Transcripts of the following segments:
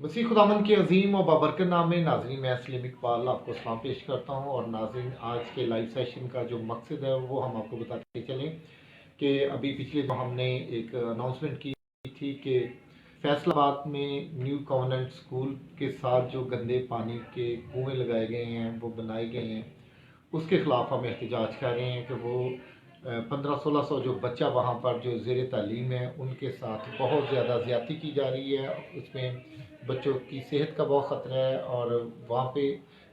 मसीह खुदावंद के अजीम और बाबरकत नाम में नाज़रीन मैं सलीम इकबाल आपको सलाम पेश करता हूँ। और नाज़रीन आज के लाइव सेशन का जो मकसद है वो हम आपको बताते चलें कि अभी पिछले जो हमने एक अनाउंसमेंट की थी कि फैसलाबाद में न्यू कॉन्वेंट स्कूल के साथ जो गंदे पानी के कुएँ लगाए गए हैं वो बनाए गए हैं, उसके ख़िलाफ़ हम एहतजाज कर रहे हैं कि वो 1500-1600 जो बच्चा वहाँ पर जो ज़ेर तालीम है उनके साथ बहुत ज़्यादा ज़्यादती की जा रही है। उसमें बच्चों की सेहत का बहुत ख़तरा है। और वहाँ पे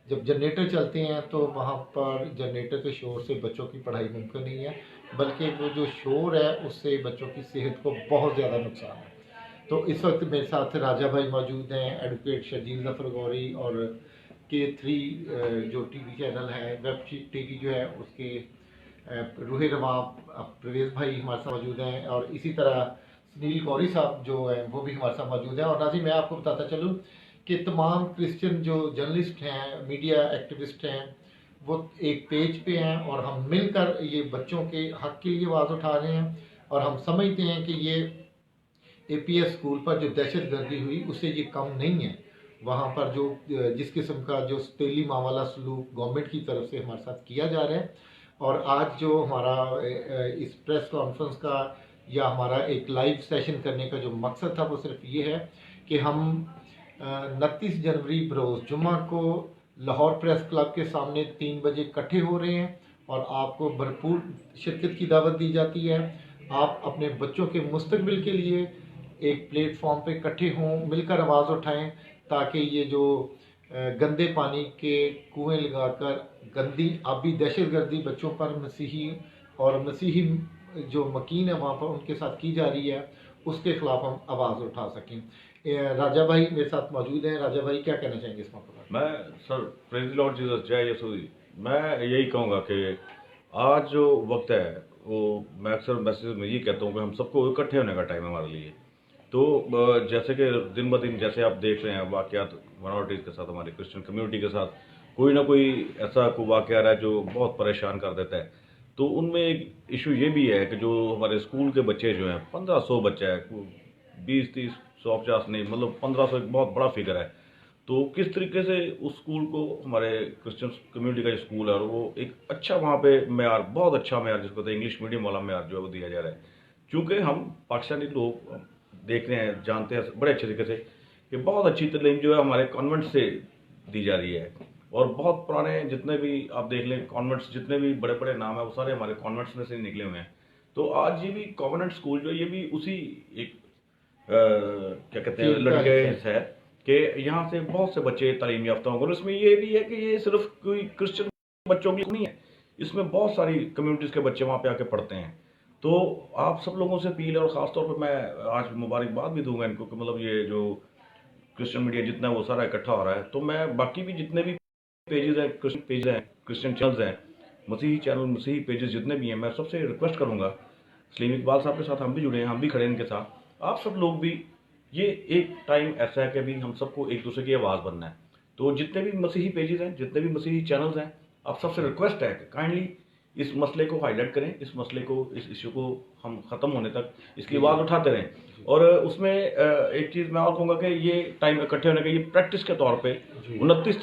जब जनरेटर चलते हैं तो वहाँ पर जनरेटर के शोर से बच्चों की पढ़ाई मुमकिन नहीं है, बल्कि वो जो शोर है उससे बच्चों की सेहत को बहुत ज़्यादा नुकसान है। तो इस वक्त मेरे साथ राजा भाई मौजूद हैं, एडवोकेट शर्जील ज़फ़र गौरी, और K3 जो टीवी चैनल है, वेब टीवी जो है उसके रूहे रवा प्रवेश भाई हमारे साथ मौजूद हैं, और इसी तरह सुनील गौरी साहब जो हैं वो भी हमारे साथ मौजूद हैं। और नाज़रीन मैं आपको बताता चलूँ कि तमाम क्रिश्चियन जो जर्नलिस्ट हैं, मीडिया एक्टिविस्ट हैं, वो एक पेज पे हैं और हम मिलकर ये बच्चों के हक़ के लिए आवाज़ उठा रहे हैं। और हम समझते हैं कि ये APS स्कूल पर जो दहशत गर्दी हुई उससे ये कम नहीं है। वहाँ पर जो जिस किस्म का जो तेली मावाला सलूक गवर्नमेंट की तरफ से हमारे साथ किया जा रहा है, और आज जो हमारा इस प्रेस कॉन्फ्रेंस का या हमारा एक लाइव सेशन करने का जो मकसद था वो सिर्फ ये है कि हम 29 जनवरी बरोज़ जुम्मा को लाहौर प्रेस क्लब के सामने 3 बजे इकट्ठे हो रहे हैं, और आपको भरपूर शिरकत की दावत दी जाती है। आप अपने बच्चों के मुस्तकबिल के लिए एक प्लेटफॉर्म पे इकट्ठे हों, मिलकर आवाज़ उठाएं, ताकि ये जो गंदे पानी के कुएं लगाकर गंदी आबी दहशतगर्दी बच्चों पर मसीही जो मकीन है वहाँ पर उनके साथ की जा रही है, उसके खिलाफ हम आवाज़ उठा सकें। राजा भाई मेरे साथ मौजूद हैं। राजा भाई क्या कहना चाहेंगे इस मौके पर? मैं सर प्रेज लॉर्ड जीसस जय यीशु। मैं यही कहूँगा कि आज जो वक्त है वो मैं अक्सर मैसेज में यही कहता हूँ कि हम सबको इकट्ठे होने का टाइम है हमारे लिए। तो जैसे कि दिन ब दिन जैसे आप देख रहे हैं वाक़यात माइनॉरिटीज़ के साथ, हमारी क्रिश्चियन कम्युनिटी के साथ कोई ना कोई ऐसा कोई वाक़या रहा है जो बहुत परेशान कर देता है। तो उनमें एक इशू ये भी है कि जो हमारे स्कूल के बच्चे जो हैं 1500 बच्चा है, 20-30 150 नहीं, मतलब 1500 एक बहुत बड़ा फिगर है। तो किस तरीके से उस स्कूल को हमारे क्रिश्चियन कम्युनिटी का जो स्कूल है और वो एक अच्छा वहाँ पे मेयार, बहुत अच्छा मेयार जिसको कहते हैं इंग्लिश मीडियम वाला मेयार जो है वो दिया जा रहा है। क्योंकि हम पाकिस्तानी लोग देख रहे हैं, जानते हैं बड़े अच्छे तरीके से कि बहुत अच्छी तालीम जो है हमारे कॉन्वेंट से दी जा रही है। और बहुत पुराने जितने भी आप देख लें कॉन्वेंट्स, जितने भी बड़े बड़े नाम है वो सारे हमारे कॉन्वेंट्स में से निकले हुए हैं। तो आज ये भी कॉन्वेंट स्कूल जो है ये भी उसी एक क्या कहते हैं लड़के है कि यहाँ से बहुत से बच्चे तालीम याफ्ता होंगे। और इसमें ये भी है कि ये सिर्फ कोई क्रिश्चियन बच्चों की नहीं है, इसमें बहुत सारी कम्युनिटीज़ के बच्चे वहाँ पे आके पढ़ते हैं। तो आप सब लोगों से अपील है, और ख़ासतौर पर मैं आज मुबारकबाद भी दूंगा इनको कि मतलब ये जो क्रिश्चियन मीडिया जितना है वो सारा इकट्ठा हो रहा है। तो मैं बाकी भी जितने भी पेजेस हैं, क्रिश्चियन चैनल्स हैं, मसीही चैनल, मसीही पेजेस जितने भी हैं, मैं सबसे रिक्वेस्ट करूँगा, सलीम इकबाल साहब के साथ हम भी जुड़े हैं, हम भी खड़े हैं इनके साथ। आप सब लोग भी, ये एक टाइम ऐसा है कि अभी हम सबको एक दूसरे की आवाज़ बनना है। तो जितने भी मसीही पेजेस हैं, जितने भी मसीही चैनल्स हैं, आप सबसे रिक्वेस्ट है कि काइंडली इस मसले को हाईलाइट करें, इस मसले को, इस इशू को हम ख़त्म होने तक इसकी आवाज़ उठाते रहें। और उसमें एक चीज़ मैं और कहूँगा कि ये टाइम इकट्ठे होने का ये प्रैक्टिस के तौर पे 29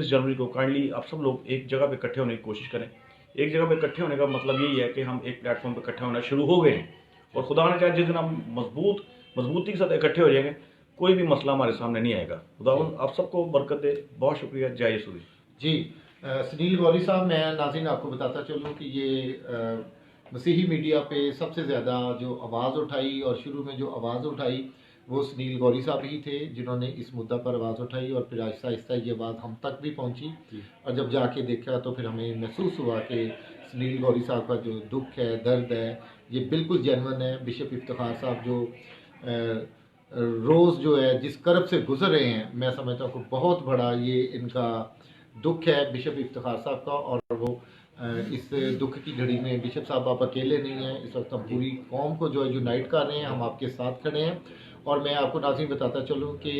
जनवरी को काइंडली आप सब लोग एक जगह पे इकट्ठे होने की कोशिश करें। एक जगह पे इकट्ठे होने का मतलब यही है कि हम एक प्लेटफॉर्म पे इकट्ठे होना शुरू हो गए हैं, और खुदा ने चाहे जिस दिन हम मजबूती के साथ इकट्ठे हो जाएंगे, कोई भी मसला हमारे सामने नहीं आएगा। खुदावंद आप सबको बरकत दे। बहुत शुक्रिया। जय यीशु जी। सुनील गौरी साहब, मैं नाज़रीन आपको बताता चलूँ कि ये मसीही मीडिया पे सबसे ज़्यादा जो आवाज़ उठाई और शुरू में जो आवाज़ उठाई वो सुनील गौरी साहब ही थे, जिन्होंने इस मुद्दा पर आवाज़ उठाई, और फिर आहिस्ता आहिस्ता ये बात हम तक भी पहुंची। और जब जाके देखा तो फिर हमें महसूस हुआ कि सुनील गौरी साहब का जो दुख है, दर्द है, ये बिल्कुल जेन्युइन है। बिशप इफ्तिखार साहब जो रोज़ जो है जिस करब से गुजर रहे हैं, मैं समझता हूँ कि बहुत बड़ा ये इनका दुख है बिशप इफ्तिखार साहब का। और वो इस दुख की घड़ी में बिशप साहब आप अकेले नहीं हैं, इस वक्त हम पूरी कौम को जो है यूनाइट कर रहे हैं, हम आपके साथ खड़े हैं। और मैं आपको नाज़रीन बताता चलूँ कि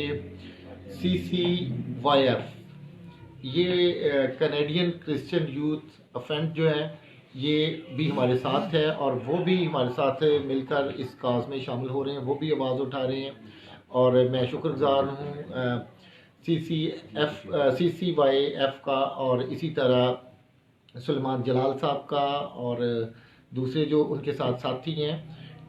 CCYF ये कनेडियन क्रिश्चियन यूथ अफेंट जो है ये भी हमारे साथ है, और वो भी हमारे साथ मिलकर इस काज में शामिल हो रहे हैं, वो भी आवाज़ उठा रहे हैं। और मैं शुक्रगुजार हूँ CCYF का और इसी तरह सुलेमान जलाल साहब का और दूसरे जो उनके साथ साथी हैं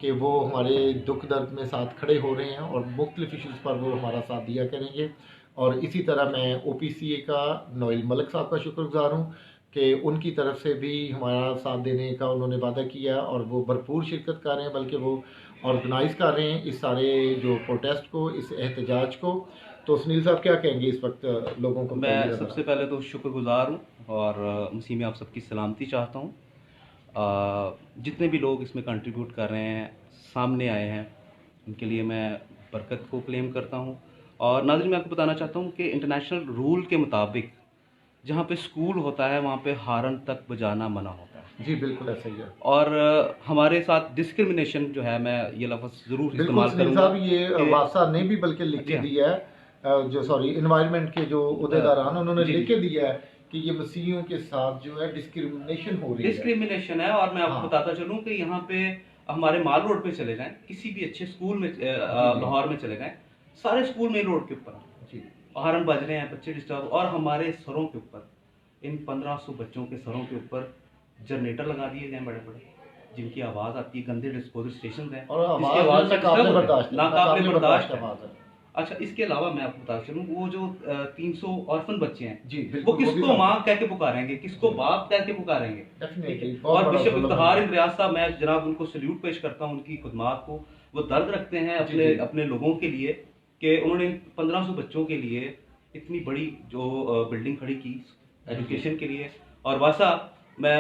कि वो हमारे दुख दर्द में साथ खड़े हो रहे हैं और मुख्तलिफ इशूज़ पर वो हमारा साथ दिया करेंगे। और इसी तरह मैं OPCA का नोएल मलिक साहब का शुक्रगुजार हूँ कि उनकी तरफ से भी हमारा साथ देने का उन्होंने वादा किया और वो भरपूर शिरकत कर रहे हैं, बल्कि वो ऑर्गेनाइज़ कर रहे हैं इस सारे जो प्रोटेस्ट को, इस एहतजाज को। तो सुनील साहब क्या कहेंगे इस वक्त लोगों को? मैं सबसे पहले तो शुक्रगुजार हूँ और मसीह में आप सबकी सलामती चाहता हूँ। जितने भी लोग इसमें कंट्रीब्यूट कर रहे हैं, सामने आए हैं, उनके लिए मैं बरकत को क्लेम करता हूँ। और नाज़रीन, मैं आपको बताना चाहता हूँ कि इंटरनेशनल रूल के मुताबिक जहाँ पे स्कूल होता है वहाँ पे हारन तक बजाना मना होता है। जी बिल्कुल ऐसा ही है। और हमारे साथ डिस्क्रिमिनेशन जो है, मैं ये लफ्ज़ ज़रूर बिल्कुल इस्तेमाल सुनील करूँगा साहब, ये वासा ने भी बल्कि लिख के दिया है, जो सॉरी इन्वायरमेंट के जो उहदेदारान उन्होंने लिख के दिया है कि ये मसीहियों के साथ जो है डिस्क्रिमिनेशन हो रही है। डिस्क्रिमिनेशन है। और मैं आपको हाँ। बताता चलूँ कि यहाँ पे हमारे माल रोड पे चले जाएं, किसी भी अच्छे स्कूल में लाहौर में चले जाएं, सारे स्कूल मेन रोड के ऊपर जी हॉर्न बज रहे हैं, बच्चे डिस्टर्ब। और हमारे सरों के ऊपर, इन 1500 बच्चों के सरों के ऊपर जनरेटर लगा दिए गए बड़े बड़े, जिनकी आवाज़ आती है, गंदे डिस्पोजल स्टेशन हैं, और जिसकी आवाज़ से नाकाबिले disturb होते हैं, बर्दाश्त है, नाकाबिले बर्दाश्त है। आवाज़ है। अच्छा, इसके अलावा मैं आपको बता चलूँ, वो जो 300 ऑर्फन बच्चे हैं, जी वो बिल्कुल, किसको भी माँ कह के पुकारेंगे, किसको बाप कह के पुकारेंगे? डेफिनेटली और बिशप इफ्तिखार रियाज साहब, मैं जनाब उनको सल्यूट पेश करता हूँ, उनकी खुदमात को। वो दर्द रखते हैं अपने जी। अपने लोगों के लिए कि उन्होंने 1500 बच्चों के लिए इतनी बड़ी जो बिल्डिंग खड़ी की एजुकेशन के लिए। और वासा, मैं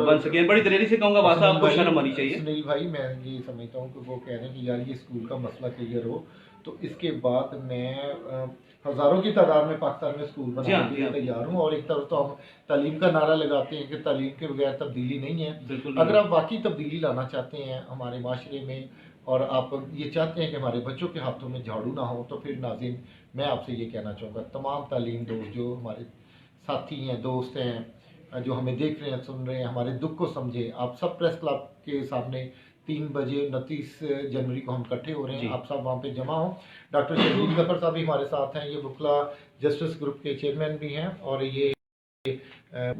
वंस अगेन बड़ी दलेरी से कहूँगा, वासा आपको शर्म आनी चाहिए। सुनील भाई, मैं ये समझता हूँ कि वो कह रहे हैं कि यार ये स्कूल का मसला क्लियर हो, तो इसके बाद मैं हज़ारों की तादाद में पाकिस्तान में स्कूल बनाने के लिए तैयार हूँ। और एक तरफ तो हम तालीम का नारा लगाते हैं कि तालीम के बगैर तब्दीली नहीं है। बिल्कुल। अगर आप वाकई तब्दीली लाना चाहते हैं हमारे माशरे में और आप ये चाहते हैं कि हमारे बच्चों के हाथों में झाड़ू ना हो, तो फिर नाज़रीन मैं आपसे ये कहना चाहूँगा, तमाम तालीम दोस्त जो हमारे साथी हैं, दोस्त हैं, जो हमें देख रहे हैं, सुन रहे हैं, हमारे दुख को समझे। आप सब प्रेस क्लब के सामने 3 बजे 29 जनवरी को हम इकट्ठे हो रहे हैं, आप सब वहाँ पे जमा हों। डॉक्टर शहीद गफर साहब भी हमारे साथ हैं, ये वकला जस्टिस ग्रुप के चेयरमैन भी हैं और ये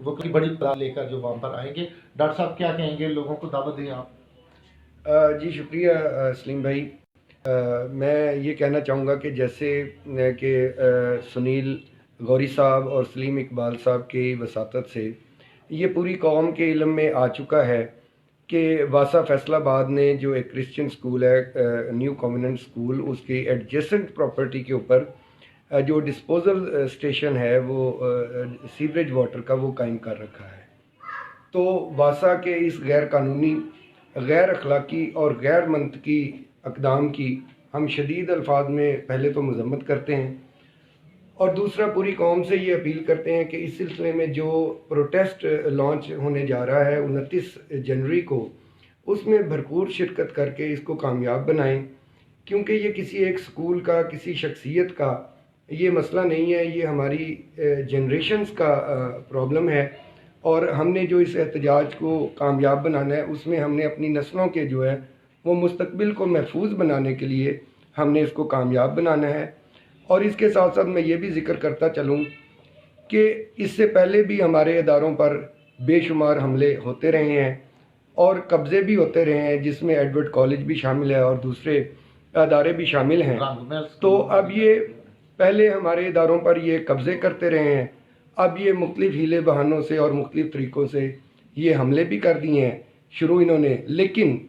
वकली बड़ी तादाद लेकर जो वहाँ पर आएंगे। डॉक्टर साहब क्या कहेंगे, लोगों को दावत दें आप। जी शुक्रिया सलीम भाई। मैं ये कहना चाहूँगा कि जैसे कि सुनील गौरी साहब और सलीम इकबाल साहब की वसातत से ये पूरी कौम के इल्म में आ चुका है कि वासा फैसलाबाद ने जो एक क्रिश्चियन स्कूल है, न्यू कॉन्वेंट स्कूल, उसकी एडजेसेंट प्रॉपर्टी के ऊपर जो डिस्पोजल स्टेशन है वो सीवरेज वाटर का वो कायम कर रखा है। तो वासा के इस गैर कानूनी, गैर अखलाकी और गैर मंतकी अक़दाम की हम शदीद अल्फाज में पहले तो मज़म्मत करते हैं और दूसरा पूरी कौम से ये अपील करते हैं कि इस सिलसिले में जो प्रोटेस्ट लॉन्च होने जा रहा है 29 जनवरी को, उसमें भरपूर शिरकत करके इसको कामयाब बनाएं, क्योंकि ये किसी एक स्कूल का, किसी शख्सियत का ये मसला नहीं है, ये हमारी जनरेशन्स का प्रॉब्लम है। और हमने जो इस एहतजाज को कामयाब बनाना है, उसमें हमने अपनी नस्लों के जो है वो मुस्तकबिल को महफूज बनाने के लिए हमने इसको कामयाब बनाना है। और इसके साथ साथ मैं ये भी ज़िक्र करता चलूँ कि इससे पहले भी हमारे इदारों पर बेशुमार हमले होते रहे हैं और कब्ज़े भी होते रहे हैं, जिसमें एडवर्ड कॉलेज भी शामिल है और दूसरे अदारे भी शामिल हैं। तो अब ये पहले हमारे इदारों पर ये कब्ज़े करते रहे हैं, अब ये मुख्तलिफ़ हीले बहानों से और मुख्तलिफ़ तरीक़ों से ये हमले भी कर दिए हैं शुरू इन्होंने। लेकिन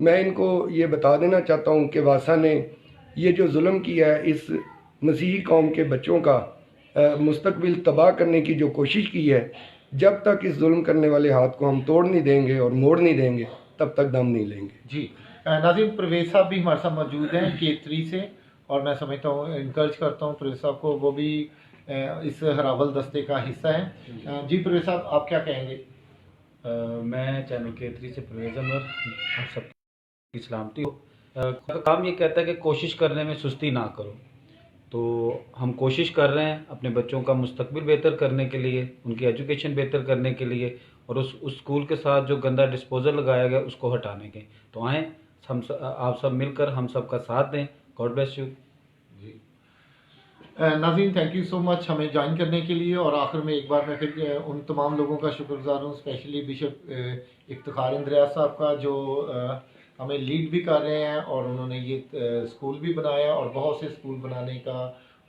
मैं इनको ये बता देना चाहता हूँ कि वासा ने ये जो जुल्म किया है, इस मसीही कौम के बच्चों का मुस्तकबिल तबाह करने की जो कोशिश की है, जब तक इस जुल्म करने वाले हाथ को हम तोड़ नहीं देंगे और मोड़ नहीं देंगे, तब तक दम नहीं लेंगे। जी नाज़रीन, परवेज़ साहब भी हमारे साथ मौजूद हैं K3 से, और मैं समझता हूँ, इनकरेज करता हूँ परवेज़ साहब को, वो भी इस हरावल दस्ते का हिस्सा है। जी परवेज़ साहब, आप क्या कहेंगे? मैं चैनल K3 से परवेज़ अनवर, आप सबकी सलामती हो। काम ये कहता है कि कोशिश करने में सुस्ती ना करो, तो हम कोशिश कर रहे हैं अपने बच्चों का मुस्तकबिल बेहतर करने के लिए, उनकी एजुकेशन बेहतर करने के लिए, और उस स्कूल के साथ जो गंदा डिस्पोजल लगाया गया उसको हटाने के। तो आएँ हम आप सब मिलकर हम सब का साथ दें। God bless you. नाज़रीन, थैंक यू सो मच हमें ज्वाइन करने के लिए। और आखिर में एक बार मैं फिर उन तमाम लोगों का शुक्रगुजार हूँ, स्पेशली बिशप इफ्तिखार इंद्रियाज साहब का, जो हमें लीड भी कर रहे हैं और उन्होंने ये स्कूल भी बनाया और बहुत से स्कूल बनाने का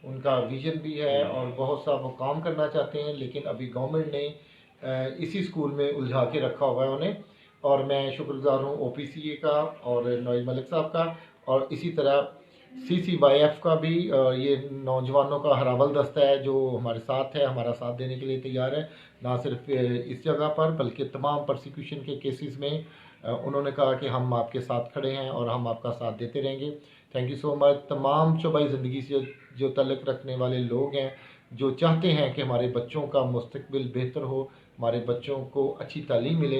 उनका विजन भी है और बहुत सा वो काम करना चाहते हैं, लेकिन अभी गवर्नमेंट ने इसी स्कूल में उलझा के रखा हुआ है उन्हें। और मैं शुक्रगुजार हूँ OPCA का और नोइल मलिक साहब का, और इसी तरह CCYF का भी। ये नौजवानों का हरावल दस्ता है जो हमारे साथ है, हमारा साथ देने के लिए तैयार है, ना सिर्फ इस जगह पर बल्कि तमाम प्रोसिक्यूशन के केसेस में। उन्होंने कहा कि हम आपके साथ खड़े हैं और हम आपका साथ देते रहेंगे। Thank you so much. तमाम शोबाई ज़िंदगी से जो तल्लुक़ रखने वाले लोग हैं, जो चाहते हैं कि हमारे बच्चों का मुस्तकबिल बेहतर हो, हमारे बच्चों को अच्छी तालीम मिले,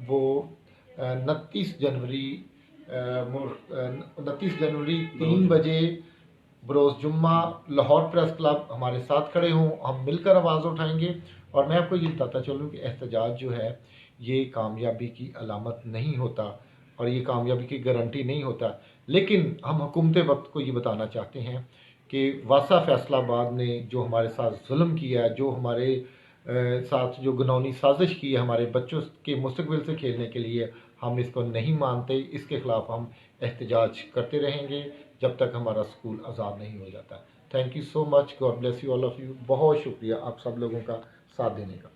वो 29 जनवरी 3 बजे बरोज़ जुम्मा लाहौर प्रेस क्लब हमारे साथ खड़े हों, हम मिलकर आवाज़ उठाएंगे। और मैं आपको ये बताता चलूँ कि एहतजाज जो है ये कामयाबी की अलामत नहीं होता और ये कामयाबी की गारंटी नहीं होता, लेकिन हम हुकूमत वक्त को ये बताना चाहते हैं कि वासा फैसलाबाद ने जो हमारे साथ जुल्म किया है, जो हमारे साथ जो घिनौनी साजिश की है हमारे बच्चों के मुस्तकबिल से खेलने के लिए, हम इसको नहीं मानते। इसके ख़िलाफ़ हम एहतजाज करते रहेंगे जब तक हमारा स्कूल आज़ाद नहीं हो जाता। Thank you so much. God bless you all of you. बहुत शुक्रिया आप सब लोगों का साथ देने का।